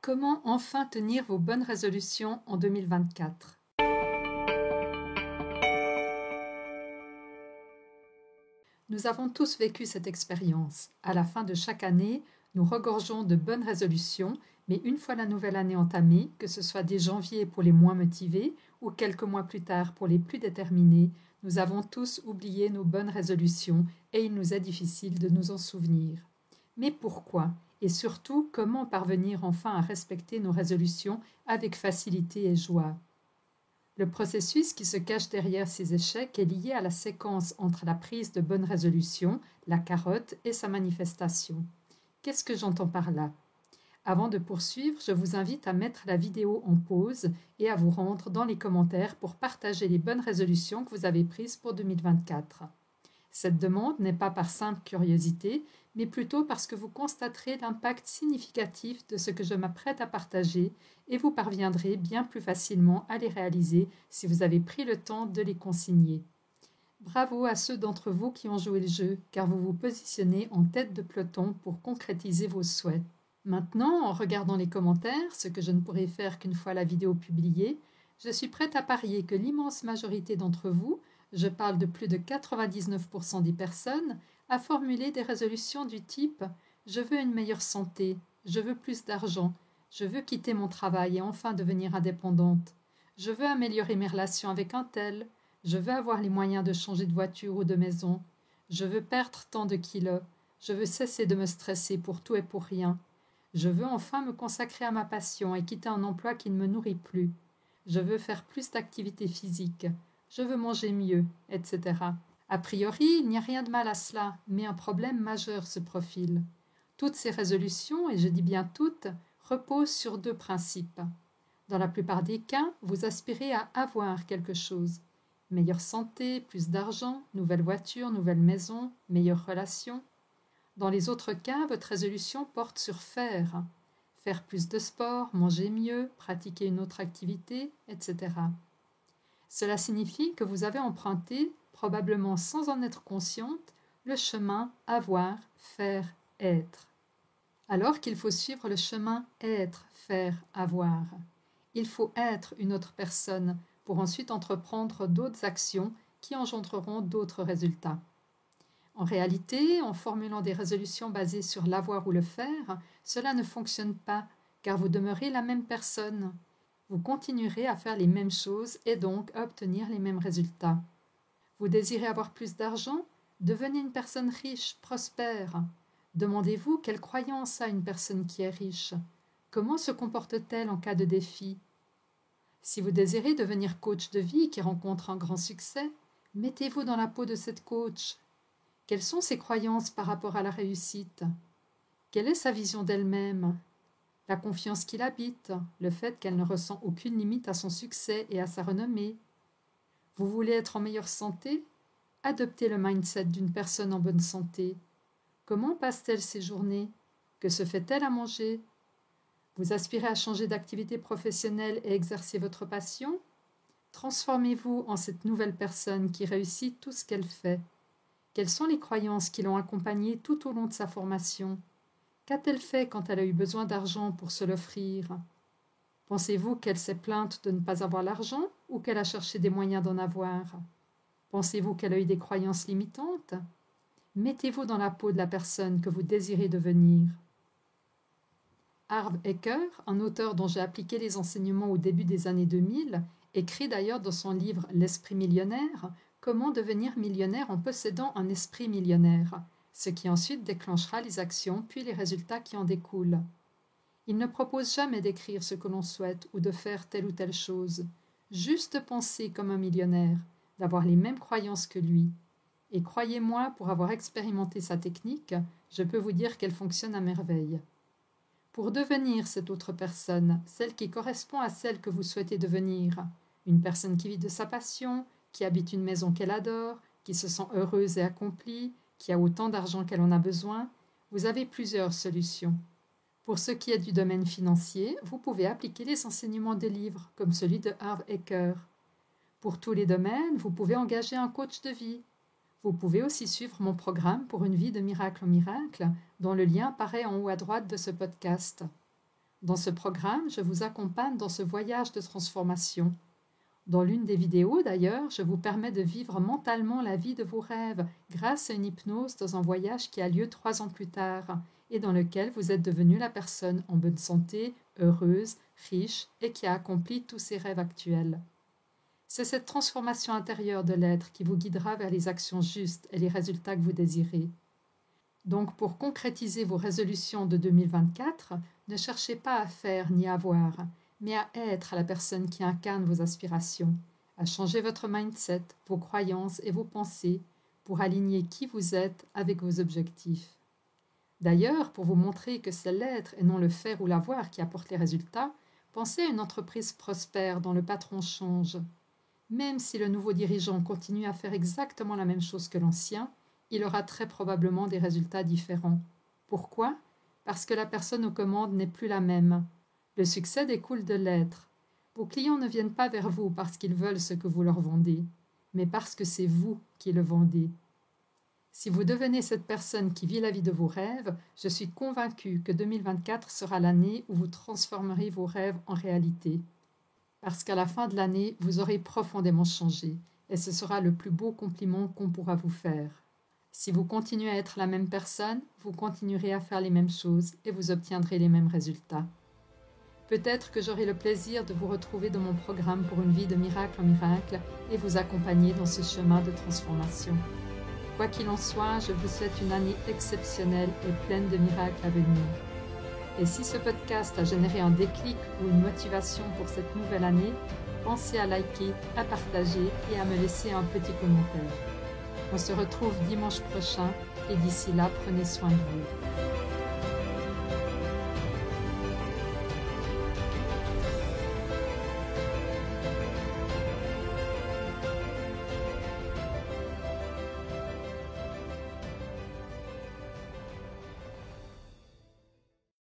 Comment enfin tenir vos bonnes résolutions en 2024? Nous avons tous vécu cette expérience. À la fin de chaque année, nous regorgeons de bonnes résolutions, mais une fois la nouvelle année entamée, que ce soit dès janvier pour les moins motivés ou quelques mois plus tard pour les plus déterminés, nous avons tous oublié nos bonnes résolutions et il nous est difficile de nous en souvenir. Mais pourquoi? Et surtout, comment parvenir enfin à respecter nos résolutions avec facilité et joie? Le processus qui se cache derrière ces échecs est lié à la séquence entre la prise de bonnes résolutions, la carotte, et sa manifestation. Qu'est-ce que j'entends par là? Avant de poursuivre, je vous invite à mettre la vidéo en pause et à vous rendre dans les commentaires pour partager les bonnes résolutions que vous avez prises pour 2024. Cette demande n'est pas par simple curiosité, mais plutôt parce que vous constaterez l'impact significatif de ce que je m'apprête à partager et vous parviendrez bien plus facilement à les réaliser si vous avez pris le temps de les consigner. Bravo à ceux d'entre vous qui ont joué le jeu, car vous vous positionnez en tête de peloton pour concrétiser vos souhaits. Maintenant, en regardant les commentaires, ce que je ne pourrai faire qu'une fois la vidéo publiée, je suis prête à parier que l'immense majorité d'entre vous, je parle de plus de 99% des personnes, a formulé des résolutions du type « Je veux une meilleure santé, je veux plus d'argent, je veux quitter mon travail et enfin devenir indépendante, je veux améliorer mes relations avec un tel, je veux avoir les moyens de changer de voiture ou de maison, je veux perdre tant de kilos, je veux cesser de me stresser pour tout et pour rien. Je veux enfin me consacrer à ma passion et quitter un emploi qui ne me nourrit plus. Je veux faire plus d'activité physique. Je veux manger mieux, etc. A priori, il n'y a rien de mal à cela, mais un problème majeur se profile. Toutes ces résolutions, et je dis bien toutes, reposent sur deux principes. Dans la plupart des cas, vous aspirez à avoir quelque chose. Meilleure santé, plus d'argent, nouvelle voiture, nouvelle maison, meilleures relations. Dans les autres cas, votre résolution porte sur faire. Faire plus de sport, manger mieux, pratiquer une autre activité, etc. Cela signifie que vous avez emprunté, probablement sans en être consciente, le chemin avoir, faire, être. Alors qu'il faut suivre le chemin être, faire, avoir. Il faut être une autre personne pour ensuite entreprendre d'autres actions qui engendreront d'autres résultats. En réalité, en formulant des résolutions basées sur l'avoir ou le faire, cela ne fonctionne pas, car vous demeurez la même personne. Vous continuerez à faire les mêmes choses et donc à obtenir les mêmes résultats. Vous désirez avoir plus d'argent? Devenez une personne riche, prospère. Demandez-vous quelle croyance a une personne qui est riche. Comment se comporte-t-elle en cas de défi? Si vous désirez devenir coach de vie qui rencontre un grand succès, mettez-vous dans la peau de cette coach. Quelles sont ses croyances par rapport à la réussite? Quelle est sa vision d'elle-même? La confiance qui l'habite, le fait qu'elle ne ressent aucune limite à son succès et à sa renommée. Vous voulez être en meilleure santé? Adoptez le mindset d'une personne en bonne santé. Comment passe-t-elle ses journées? Que se fait-elle à manger? Vous aspirez à changer d'activité professionnelle et exercer votre passion? Transformez-vous en cette nouvelle personne qui réussit tout ce qu'elle fait. Quelles sont les croyances qui l'ont accompagnée tout au long de sa formation? Qu'a-t-elle fait quand elle a eu besoin d'argent pour se l'offrir? Pensez-vous qu'elle s'est plainte de ne pas avoir l'argent ou qu'elle a cherché des moyens d'en avoir? Pensez-vous qu'elle a eu des croyances limitantes? Mettez-vous dans la peau de la personne que vous désirez devenir. Harv Eker, un auteur dont j'ai appliqué les enseignements au début des années 2000, écrit d'ailleurs dans son livre L'esprit millionnaire, comment devenir millionnaire en possédant un esprit millionnaire, ce qui ensuite déclenchera les actions puis les résultats qui en découlent. Il ne propose jamais d'écrire ce que l'on souhaite ou de faire telle ou telle chose, juste penser comme un millionnaire, d'avoir les mêmes croyances que lui. Et croyez-moi, pour avoir expérimenté sa technique, je peux vous dire qu'elle fonctionne à merveille. Pour devenir cette autre personne, celle qui correspond à celle que vous souhaitez devenir, une personne qui vit de sa passion, qui habite une maison qu'elle adore, qui se sent heureuse et accomplie, qui a autant d'argent qu'elle en a besoin, vous avez plusieurs solutions. Pour ce qui est du domaine financier, vous pouvez appliquer les enseignements des livres, comme celui de Harv Eker. Pour tous les domaines, vous pouvez engager un coach de vie. Vous pouvez aussi suivre mon programme pour une vie de miracle en miracle, dont le lien apparaît en haut à droite de ce podcast. Dans ce programme, je vous accompagne dans ce voyage de transformation. Dans l'une des vidéos d'ailleurs, je vous permets de vivre mentalement la vie de vos rêves grâce à une hypnose dans un voyage qui a lieu 3 ans plus tard et dans lequel vous êtes devenu la personne en bonne santé, heureuse, riche et qui a accompli tous ses rêves actuels. C'est cette transformation intérieure de l'être qui vous guidera vers les actions justes et les résultats que vous désirez. Donc pour concrétiser vos résolutions de 2024, ne cherchez pas à faire ni à avoir, mais à être la personne qui incarne vos aspirations, à changer votre mindset, vos croyances et vos pensées pour aligner qui vous êtes avec vos objectifs. D'ailleurs, pour vous montrer que c'est l'être et non le faire ou l'avoir qui apporte les résultats, pensez à une entreprise prospère dont le patron change. Même si le nouveau dirigeant continue à faire exactement la même chose que l'ancien, il aura très probablement des résultats différents. Pourquoi ? Parce que la personne aux commandes n'est plus la même. Le succès découle de l'être. Vos clients ne viennent pas vers vous parce qu'ils veulent ce que vous leur vendez, mais parce que c'est vous qui le vendez. Si vous devenez cette personne qui vit la vie de vos rêves, je suis convaincue que 2024 sera l'année où vous transformerez vos rêves en réalité. Parce qu'à la fin de l'année, vous aurez profondément changé, et ce sera le plus beau compliment qu'on pourra vous faire. Si vous continuez à être la même personne, vous continuerez à faire les mêmes choses et vous obtiendrez les mêmes résultats. Peut-être que j'aurai le plaisir de vous retrouver dans mon programme pour une vie de miracle en miracle et vous accompagner dans ce chemin de transformation. Quoi qu'il en soit, je vous souhaite une année exceptionnelle et pleine de miracles à venir. Et si ce podcast a généré un déclic ou une motivation pour cette nouvelle année, pensez à liker, à partager et à me laisser un petit commentaire. On se retrouve dimanche prochain et d'ici là, prenez soin de vous.